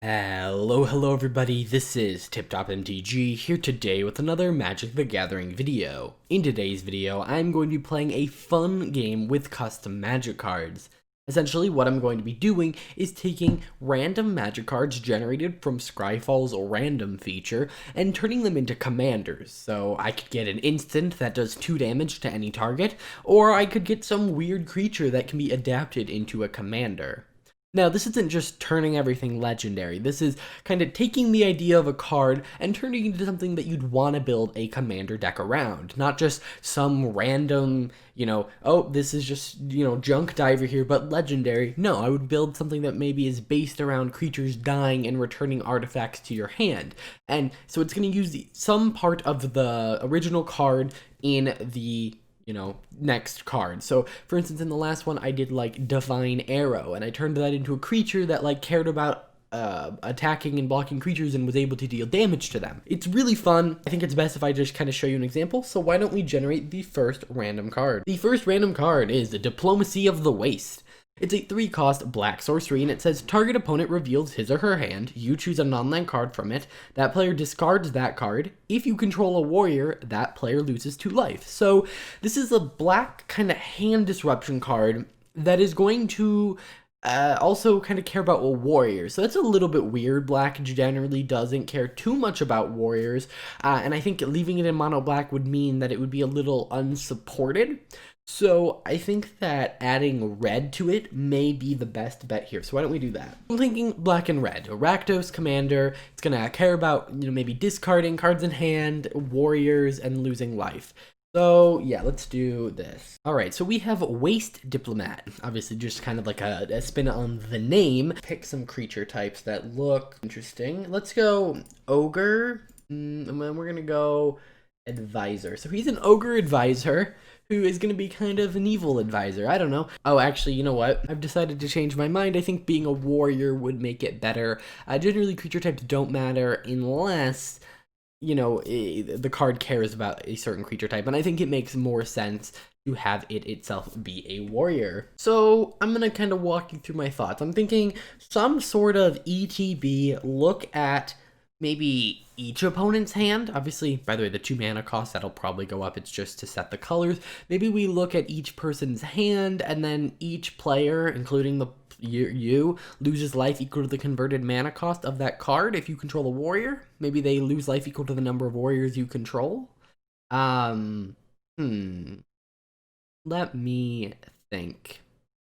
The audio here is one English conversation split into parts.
Hello everybody, this is TipTopMTG here today with another Magic the Gathering video. In today's video, I'm going to be playing a fun game with custom magic cards. Essentially, what I'm going to be doing is taking random magic cards generated from Scryfall's random feature and turning them into commanders. So I could get an instant that does 2 damage to any target, or I could get some weird creature that can be adapted into a commander. Now, this isn't just turning everything legendary. This is kind of taking the idea of a card and turning it into something that you'd want to build a commander deck around. Not just some random, oh, this is just, junk diver here, but legendary. No, I would build something that maybe is based around creatures dying and returning artifacts to your hand. And so it's going to use some part of the original card in the next card. So for instance, in the last one, I did like Divine Arrow, and I turned that into a creature that like cared about attacking and blocking creatures and was able to deal damage to them. It's really fun. I think it's best if I just kind of show you an example. So why don't we generate the first random card? The first random card is the Diplomacy of the Waste. It's a 3-cost black sorcery, and it says target opponent reveals his or her hand. You choose a non-land card from it. That player discards that card. If you control a warrior, that player loses 2 life. So this is a black kind of hand disruption card that is going to also kind of care about warriors. So that's a little bit weird. Black generally doesn't care too much about warriors, and I think leaving it in mono black would mean that it would be a little unsupported. So I think that adding red to it may be the best bet here. So why don't we do that? I'm thinking black and red. A Rakdos commander. It's going to care about, maybe discarding cards in hand, warriors, and losing life. So yeah, let's do this. All right, so we have Waste Diplomat. Obviously just kind of like a spin on the name. Pick some creature types that look interesting. Let's go Ogre, and then we're going to go Advisor. So he's an Ogre Advisor who is going to be kind of an evil advisor. I don't know. Oh, actually, you know what? I've decided to change my mind. I think being a warrior would make it better. Generally, creature types don't matter unless, the card cares about a certain creature type. And I think it makes more sense to have it itself be a warrior. So I'm going to kind of walk you through my thoughts. I'm thinking some sort of ETB, look at maybe each opponent's hand. Obviously, by the way, the 2 mana cost, that'll probably go up. It's just to set the colors. Maybe we look at each person's hand, and then each player, including you, loses life equal to the converted mana cost of that card. If you control a warrior, maybe they lose life equal to the number of warriors you control. Let me think.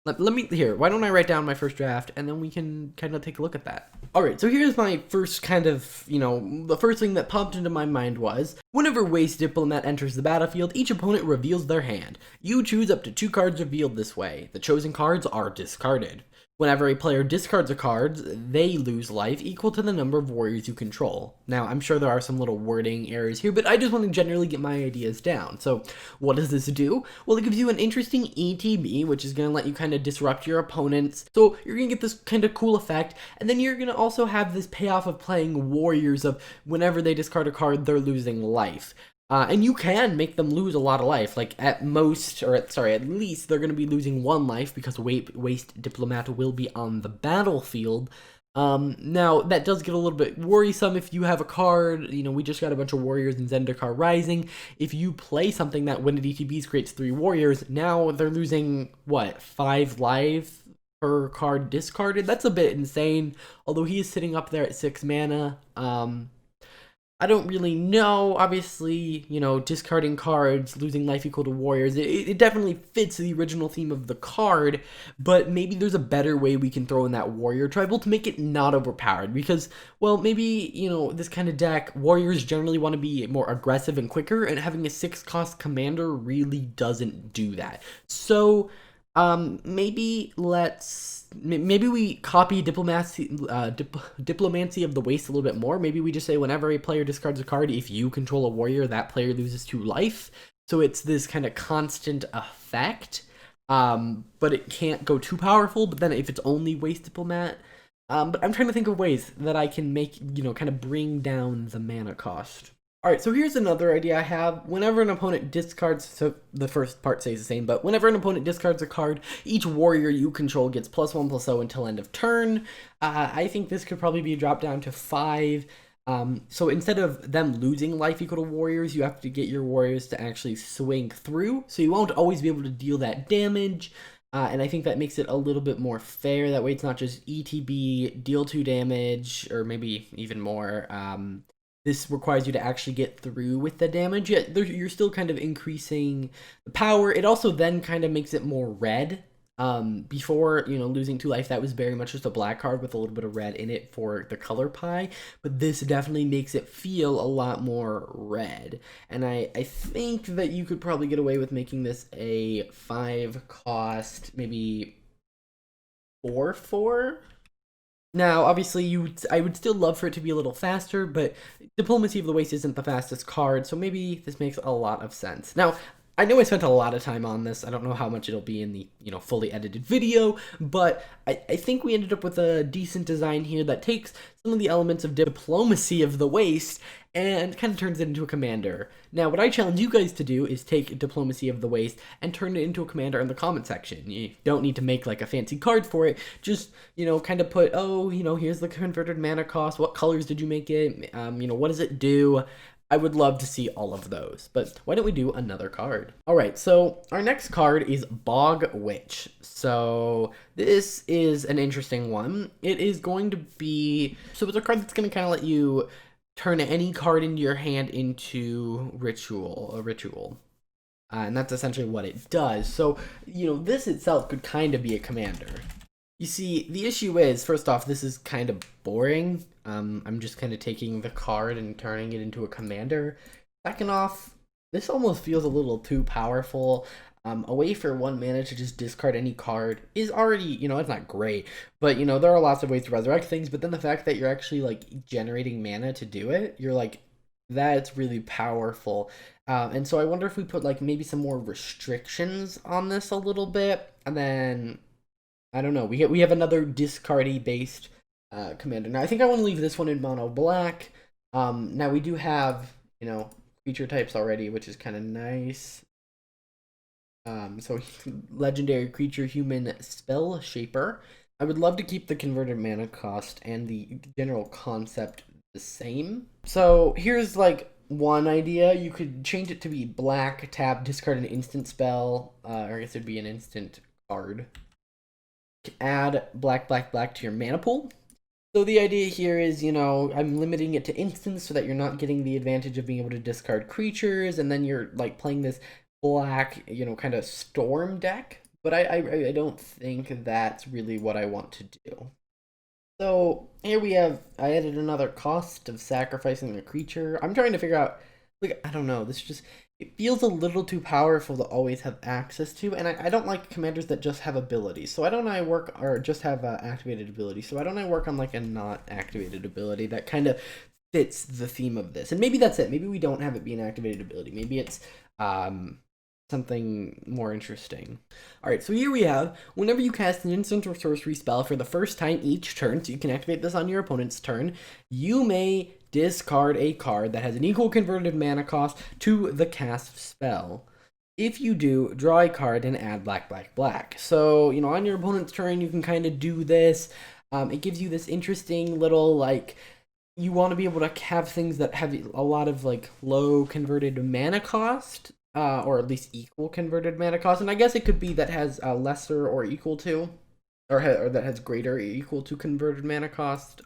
Let me, here, why don't I write down my first draft, and then we can kind of take a look at that. All right, so here's my first kind of, the first thing that popped into my mind was, whenever Waste Diplomat enters the battlefield, each opponent reveals their hand. You choose up to 2 cards revealed this way. The chosen cards are discarded. Whenever a player discards a card, they lose life equal to the number of warriors you control. Now, I'm sure there are some little wording errors here, but I just want to generally get my ideas down. So, what does this do? Well, it gives you an interesting ETB, which is going to let you kind of disrupt your opponents. So, you're going to get this kind of cool effect, and then you're going to also have this payoff of playing warriors of whenever they discard a card, they're losing life. And you can make them lose a lot of life, like at least they're going to be losing 1 life because Waste Diplomat will be on the battlefield. Now, that does get a little bit worrisome if you have a card, we just got a bunch of warriors in Zendikar Rising. If you play something that when it ETBs creates 3 warriors, now they're losing, 5 life per card discarded? That's a bit insane, although he is sitting up there at 6 mana. I don't really know. Obviously, discarding cards, losing life equal to warriors, it definitely fits the original theme of the card, but maybe there's a better way we can throw in that warrior tribal to make it not overpowered, because, well, maybe, this kind of deck, warriors generally want to be more aggressive and quicker, and having a 6-cost commander really doesn't do that. So, maybe we copy Diplomancy of the Waste a little bit more. Maybe we just say whenever a player discards a card, if you control a warrior, that player loses 2 life. So it's this kind of constant effect, but it can't go too powerful. But then if it's only Waste Diplomat, but I'm trying to think of ways that I can make, kind of bring down the mana cost. Alright, so here's another idea I have. Whenever an opponent discards, so the first part stays the same, but whenever an opponent discards a card, each warrior you control gets +1/+0 until end of turn. I think this could probably be dropped down to 5. So instead of them losing life equal to warriors, you have to get your warriors to actually swing through, so you won't always be able to deal that damage. And I think that makes it a little bit more fair. That way it's not just ETB, deal 2 damage, or maybe even more. This requires you to actually get through with the damage, yet you're still kind of increasing the power. It also then kind of makes it more red. Before, losing 2 life, that was very much just a black card with a little bit of red in it for the color pie, but this definitely makes it feel a lot more red. And I think that you could probably get away with making this a 5 cost, maybe 4/4. Now, obviously, I would still love for it to be a little faster, but Diplomacy of the Waste isn't the fastest card, so maybe this makes a lot of sense. Now, I know I spent a lot of time on this. I don't know how much it'll be in the, fully edited video, but I think we ended up with a decent design here that takes some of the elements of Diplomacy of the Waste and kind of turns it into a commander. Now, what I challenge you guys to do is take Diplomacy of the Waste and turn it into a commander in the comment section. You don't need to make like a fancy card for it. Just, kind of put, here's the converted mana cost. What colors did you make it? What does it do? I would love to see all of those, but why don't we do another card? All right, so our next card is Bog Witch. So this is an interesting one. It is going to be, so it's a card that's going to kind of let you turn any card into your hand into a ritual. And that's essentially what it does. So, this itself could kind of be a commander. You see, the issue is, first off, this is kind of boring. I'm just kind of taking the card and turning it into a commander. Second off, this almost feels a little too powerful. A way for 1 mana to just discard any card is already, it's not great. But, there are lots of ways to resurrect things. But then the fact that you're actually, generating mana to do it, you're like, that's really powerful. And so I wonder if we put, maybe some more restrictions on this a little bit. And then, I don't know, we have another discardy based commander. Now, I think I want to leave this one in mono black. Now, we do have, creature types already, which is kind of nice. So, legendary creature, human spell shaper. I would love to keep the converted mana cost and the general concept the same. So, here's, one idea. You could change it to be black, tap, discard an instant spell, or I guess it'd be an instant card. Add black, black, black to your mana pool. So the idea here is, I'm limiting it to instants so that you're not getting the advantage of being able to discard creatures, and then you're, playing this black, kind of storm deck. But I don't think that's really what I want to do. So here I added another cost of sacrificing a creature. I'm trying to figure out, I don't know, it feels a little too powerful to always have access to, and I don't like commanders that just have abilities. So why don't I work, or just have activated abilities? So why don't I work on a not activated ability that kind of fits the theme of this? And maybe that's it. Maybe we don't have it be an activated ability. Maybe it's something more interesting. Alright, so here we have, whenever you cast an instant or sorcery spell for the first time each turn, so you can activate this on your opponent's turn, you may discard a card that has an equal converted mana cost to the cast spell. If you do, draw a card and add black, black, black. So, on your opponent's turn, you can kind of do this. It gives you this interesting little, you want to be able to have things that have a lot of, low converted mana cost, or at least equal converted mana cost. And I guess it could be that has lesser or equal to, or that has greater or equal to converted mana cost.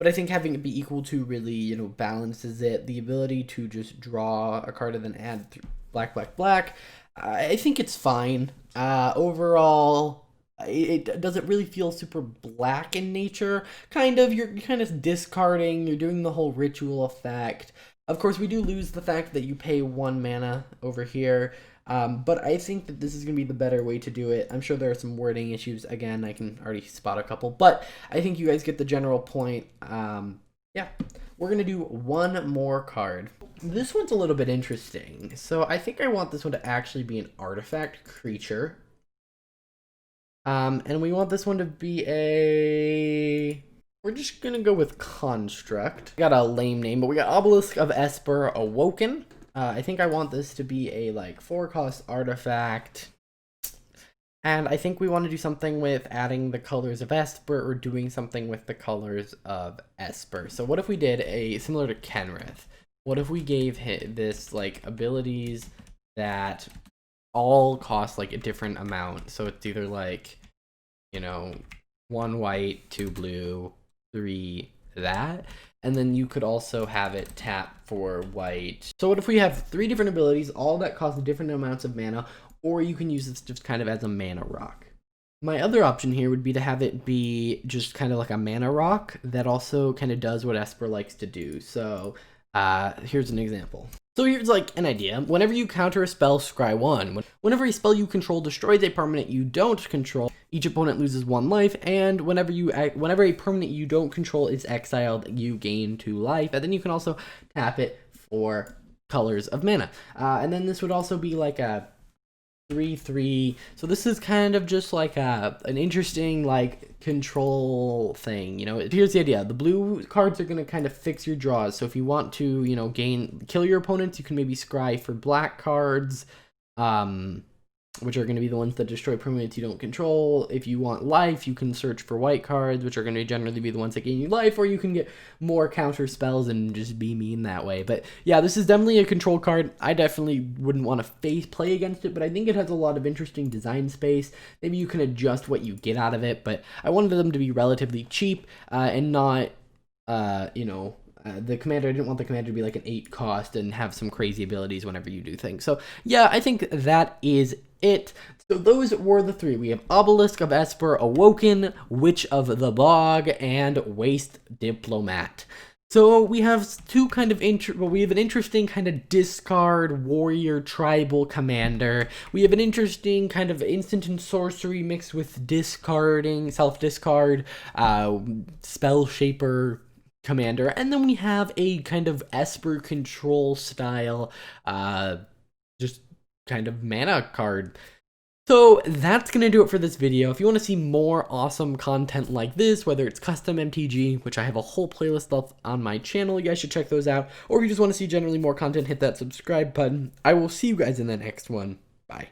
But I think having it be equal to really, balances it. The ability to just draw a card and then add black, black, black, I think it's fine. Overall, it doesn't really feel super black in nature. You're kind of discarding, you're doing the whole ritual effect. Of course, we do lose the fact that you pay 1 mana over here. But I think that this is going to be the better way to do it. I'm sure there are some wording issues. Again, I can already spot a couple, but I think you guys get the general point. Yeah, we're going to do one more card. This one's a little bit interesting. So I think I want this one to actually be an artifact creature. And we want this one to be a We're just gonna go with construct. Got a lame name, but we got obelisk of Esper awoken. I think I want this to be a like 4-cost artifact. And I think we want to do something with adding the colors of Esper or doing something with the colors of Esper. So what if we did a similar to Kenrith? What if we gave this like abilities that all cost like a different amount? So it's either like, you know, 1 white, 2 blue, 3 that. And then you could also have it tap for white. So what if we have 3 different abilities, all that cost different amounts of mana, or you can use this just kind of as a mana rock. My other option here would be to have it be just kind of like a mana rock that also kind of does what Esper likes to do. So here's an example. So here's like an idea. Whenever you counter a spell, scry 1. Whenever a spell you control destroys a permanent you don't control, each opponent loses 1 life, and whenever a permanent you don't control is exiled, you gain 2 life, and then you can also tap it for colors of mana. And then this would also be like a 3/3. So this is kind of just like an interesting like control thing, you know. Here's the idea. The blue cards are going to kind of fix your draws. So if you want to, you know, kill your opponents, you can maybe scry for black cards, which are going to be the ones that destroy permanents you don't control. If you want life, you can search for white cards, which are going to generally be the ones that gain you life, or you can get more counter spells and just be mean that way. But yeah, this is definitely a control card. I definitely wouldn't want to play against it, but I think it has a lot of interesting design space. Maybe you can adjust what you get out of it, but I wanted them to be relatively cheap and not, you know, the commander, I didn't want the commander to be like an 8 cost and have some crazy abilities whenever you do things. So yeah, I think that is it. So those were the 3. We have Obelisk of Esper awoken, Witch of the Bog, and Waste Diplomat. So we have two kind of we have an interesting kind of discard warrior tribal commander. We have an interesting kind of instant and sorcery mixed with discarding, self-discard, spell shaper commander, and then we have a kind of Esper control style, just kind of mana card. So that's going to do it for this video. If you want to see more awesome content like this, whether it's custom MTG, which I have a whole playlist of on my channel, you guys should check those out, or if you just want to see generally more content, hit that subscribe button. I will see you guys in the next one. Bye.